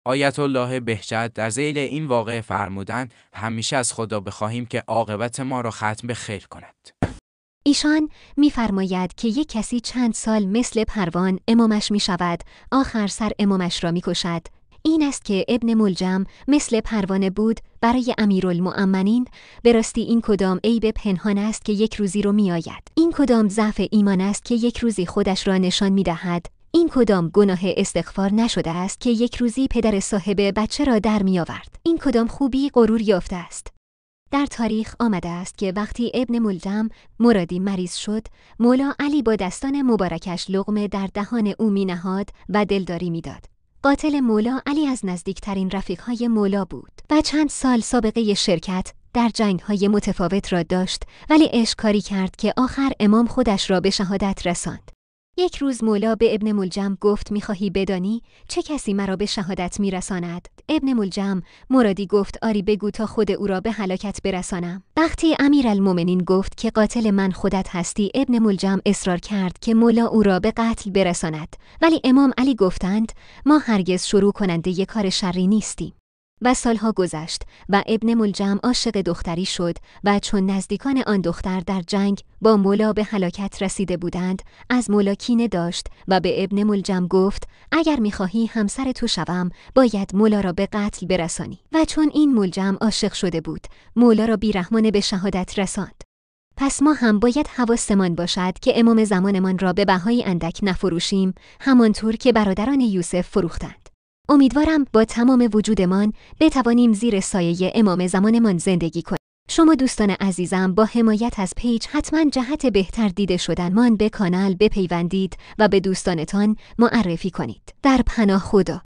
آیت الله بهجت در ذیل این واقعه فرمودند همیشه از خدا بخواهیم که عاقبت ما را ختم به خیر کند. ایشان می‌فرماید که یک کسی چند سال مثل پروان امامش می‌شود، آخر سر امامش را می‌کشد. این است که ابن ملجم مثل پروانه بود برای امیرالمؤمنین. به راستی این کدام عیب پنهان است که یک روزی رو می‌آید. این کدام ضعف ایمان است که یک روزی خودش را نشان می‌دهد. این کدام گناه استغفار نشده است که یک روزی پدر صاحب بچه را در می‌آورد. این کدام خوبی غرور یافته است. در تاریخ آمده است که وقتی ابن ملجم مرادی مریض شد، مولا علی با دستان مبارکش لقمه در دهان او می‌نهاد و دلداری می‌داد. قاتل مولا علی از نزدیکترین رفیق‌های مولا بود و چند سال سابقه شرکت در جنگ‌های متفاوت را داشت، ولی اشکاری کرد که آخر امام خودش را به شهادت رساند. یک روز مولا به ابن ملجم گفت می‌خواهی بدانی چه کسی مرا به شهادت می‌رساند؟ ابن ملجم مرادی گفت آری بگو تا خود او را به هلاکت برسانم. وقتی امیرالمومنین گفت که قاتل من خودت هستی، ابن ملجم اصرار کرد که مولا او را به قتل برساند، ولی امام علی گفتند ما هرگز شروع کننده یک کار شری نیستیم. و سالها گذشت و ابن ملجم عاشق دختری شد و چون نزدیکان آن دختر در جنگ با مولا به هلاکت رسیده بودند، از مولا کینه داشت و به ابن ملجم گفت اگر می‌خواهی همسر تو شوم باید مولا را به قتل برسانی. و چون این ملجم عاشق شده بود، مولا را بیرحمانه به شهادت رساند. پس ما هم باید حواسمان باشد که امام زمانمان را به بهای اندک نفروشیم، همانطور که برادران یوسف فروختند. امیدوارم با تمام وجودمان بتوانیم زیر سایه امام زمانمان زندگی کنیم. شما دوستان عزیزم با حمایت از پیج حتما جهت بهتر دیده شدنمان به کانال بپیوندید و به دوستانتان معرفی کنید. در پناه خدا.